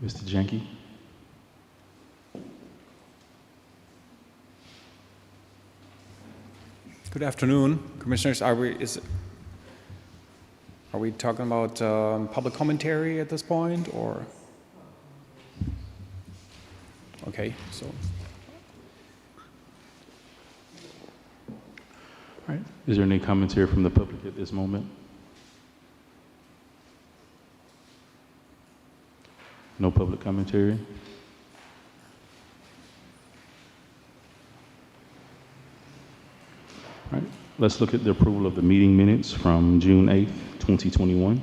Mr. Jenke? Good afternoon, Commissioners. Are we talking about public commentary at this point, or? Okay, so. All right. Is there any commentary from the public at this moment? No public commentary? All right. Let's look at the approval of the meeting minutes from June 8th, 2021.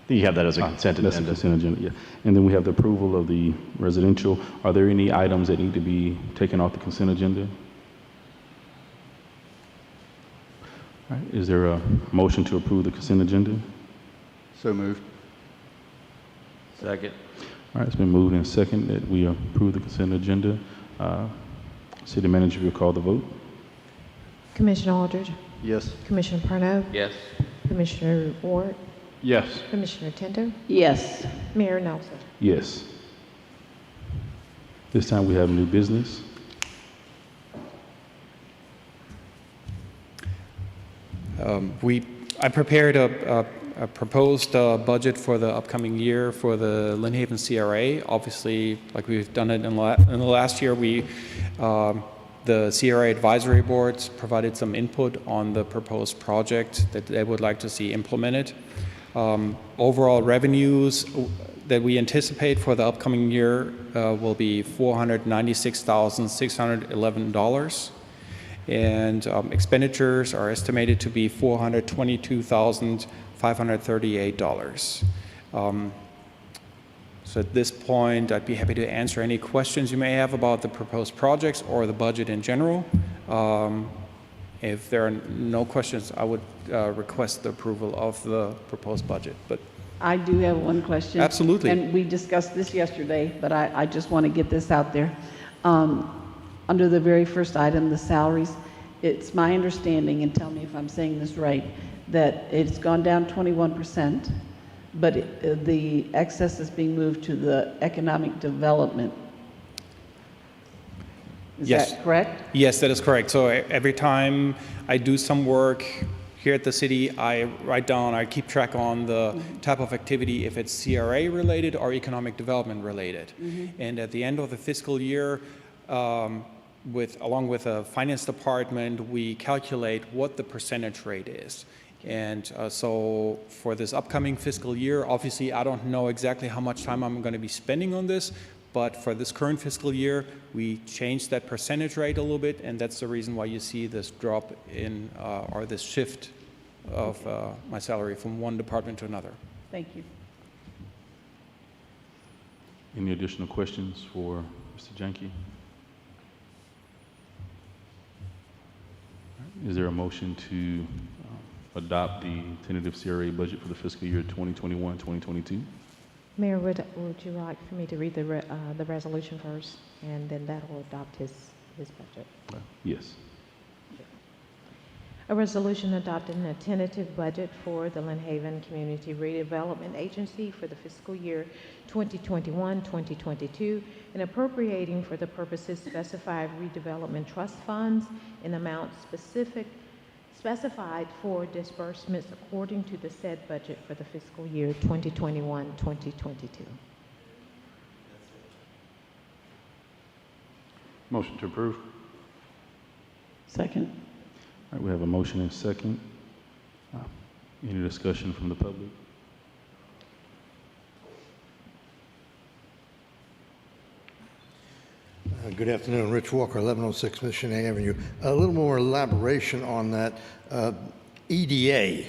You have that as a consent That's agenda. the consent agenda, yeah. And then we have the approval of the residential. Are there any items that need to be taken off the consent agenda? All right. Is there a motion to approve the consent agenda? So moved. Second. All right, it's been moved and second that we approve the consent agenda. City Manager, will call the vote. Commissioner Aldridge, Yes. Commissioner Parno, Yes. Commissioner Ward, Yes. Commissioner Tendo, Yes. Mayor Nelson. Yes. This time we have new business. I prepared a proposed budget for the upcoming year for the Lynn Haven CRA. Obviously, like we've done it in the last year, the CRA advisory boards provided some input on the proposed project that they would like to see implemented. Overall revenues that we anticipate for the upcoming year will be $496,611. And expenditures are estimated to be $422,538. So at this point, I'd be happy to answer any questions you may have about the proposed projects or the budget in general. If there are no questions, I would request the approval of the proposed budget. But I do have one question. Absolutely. And we discussed this yesterday, but I just want to get this out there. Under the very first item, the salaries, it's my understanding, and tell me if I'm saying this right, that it's gone down 21%, but the excess is being moved to the economic development. Is Yes. that correct? yes, that is correct. So every time I do some work here at the city, I keep track on the type of activity, if it's CRA related or economic development related. And at the end of the fiscal year, along with the finance department, we calculate what the percentage rate is. And so for this upcoming fiscal year, obviously I don't know exactly how much time I'm going to be spending on this, but for this current fiscal year, we changed that percentage rate a little bit, and that's the reason why you see this drop in, or this shift of my salary from one department to another. Thank you. Any additional questions for Mr. Jenke? Is there a motion to adopt the tentative CRA budget for the fiscal year 2021-2022? Mayor, would you like for me to read the resolution first, and then that will adopt his budget? Yes. A resolution adopting a tentative budget for the Lynn Haven Community Redevelopment Agency for the fiscal year 2021-2022 and appropriating for the purposes specified redevelopment trust funds in amounts specified for disbursements according to the said budget for the fiscal year 2021-2022. Motion to approve. Second. All right, we have a motion and a second. Any discussion from the public? Good afternoon, Rich Walker, 1106 Mission Avenue. A little more elaboration on that. EDA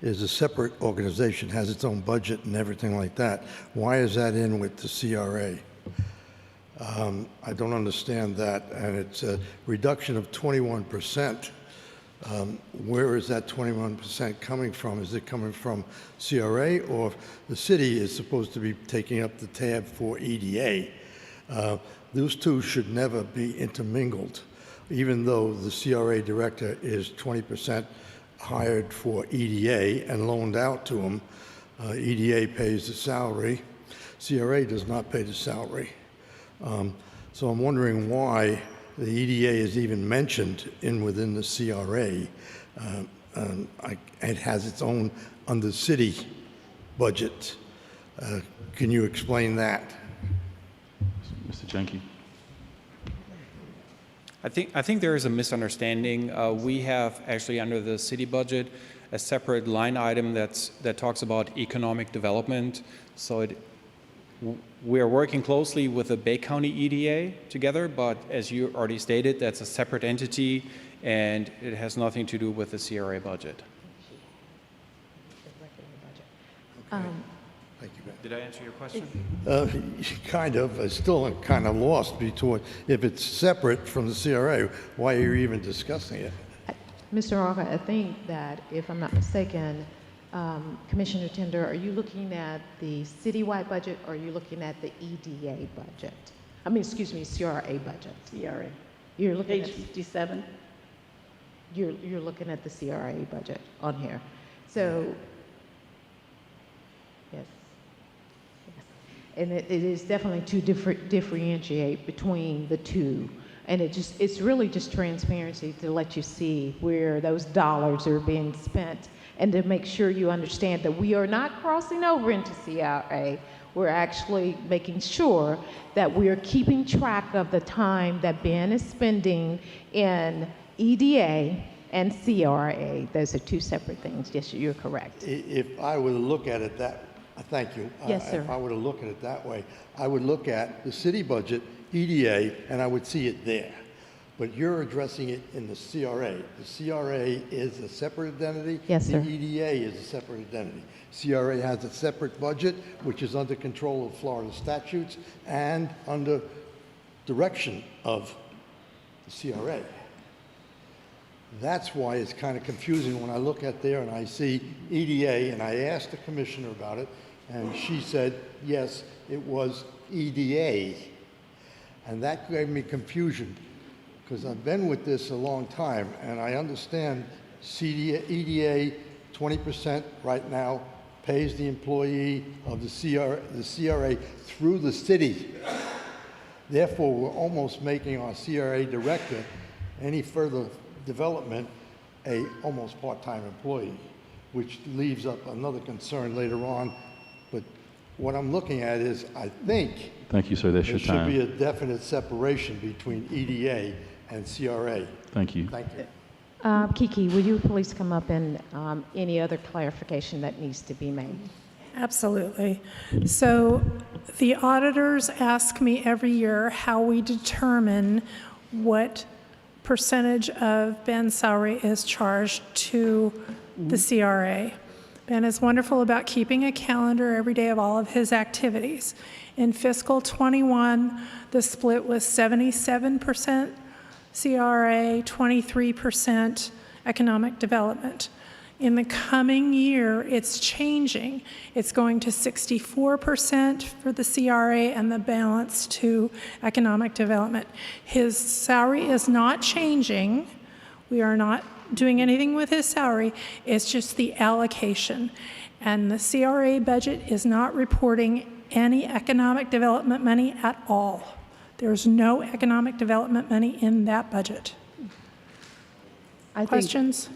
is a separate organization, has its own budget and everything like that. Why is that in with the CRA? I don't understand that, and it's a reduction of 21%. Where is that 21% coming from? Is it coming from CRA, or the city is supposed to be taking up the tab for EDA? Those two should never be intermingled, even though the CRA director is 20% hired for EDA and loaned out to them. EDA pays the salary. CRA does not pay the salary. So I'm wondering why the EDA is even mentioned within the CRA. It has its own under city budget. Can you explain that? Mr. Jenke? I think there is a misunderstanding. We have actually under the city budget a separate line item that talks about economic development. So we are working closely with the Bay County EDA together, but as you already stated, that's a separate entity and it has nothing to do with the CRA budget. Thank you, Ben. Did I answer your question? Kind of. I'm still kind of lost between, if it's separate from the CRA, why are you even discussing it? Mr. Walker, I think that, if I'm not mistaken, Commissioner Tender, are you looking at the citywide budget or are you looking at the EDA budget? I mean, excuse me, CRA budget. CRA. You're looking Page at, 57. you're looking at the CRA budget on here. So, yes. And it is definitely to differentiate between the two. And it's really just transparency to let you see where those dollars are being spent and to make sure you understand that we are not crossing over into CRA. We're actually making sure that we're keeping track of the time that Ben is spending in EDA and CRA. Those are two separate things. Yes, you're correct. If I were to look at it thank you. Yes, sir. If I were to look at it that way, I would look at the city budget, EDA, and I would see it there. But you're addressing it in the CRA. The CRA is a separate identity. Yes, sir. The EDA is a separate identity. CRA has a separate budget, which is under control of Florida statutes and under direction of the CRA. That's why it's kind of confusing when I look at there and I see EDA, and I asked the commissioner about it, and she said, yes, it was EDA. And that gave me confusion, because I've been with this a long time, and I understand EDA 20% right now pays the employee of the CRA through the city. Therefore, we're almost making our CRA director, any further development, a almost part-time employee, which leaves up another concern later on. But what I'm looking at is, I think Thank you, sir. That's there your should be a time. definite separation between EDA and CRA. Thank you. Thank you. Kiki, will you please come up and any other clarification that needs to be made? Absolutely. So the auditors ask me every year how we determine what percentage of Ben's salary is charged to the CRA. Ben is wonderful about keeping a calendar every day of all of his activities. In fiscal 21, the split was 77% CRA, 23% economic development. In the coming year, it's changing. It's going to 64% for the CRA and the balance to economic development. His salary is not changing. We are not doing anything with his salary. It's just the allocation. And the CRA budget is not reporting any economic development money at all. There's no economic development money in that budget. Questions?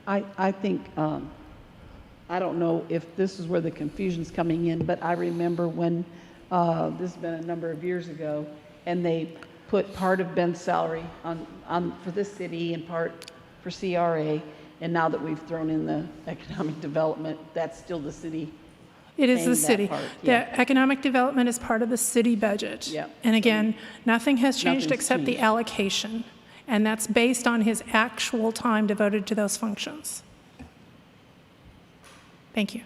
I think, I don't know if this is where the confusion's coming in, but I remember when, this has been a number of years ago, and they put part of Ben's salary on for this city and part for CRA, and now that we've thrown in the economic development, that's still the city. It is paying the that city. part, The yeah. economic development is part of the city budget. Yeah. And again, nothing has changed Nothing's except the changed. allocation. And that's based on his actual time devoted to those functions. Thank you.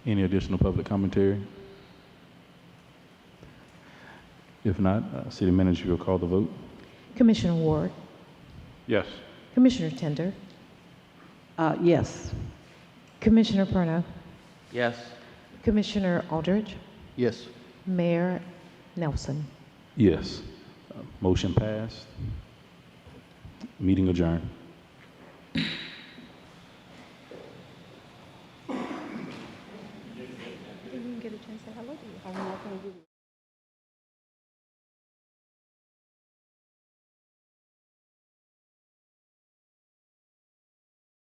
Any additional public commentary? If not, City Manager will call the vote. Commissioner Ward, Yes. Commissioner Tender, Yes. Commissioner Perno, Yes. Commissioner Aldridge, Yes. Mayor Nelson. Yes. Motion passed. Meeting adjourned.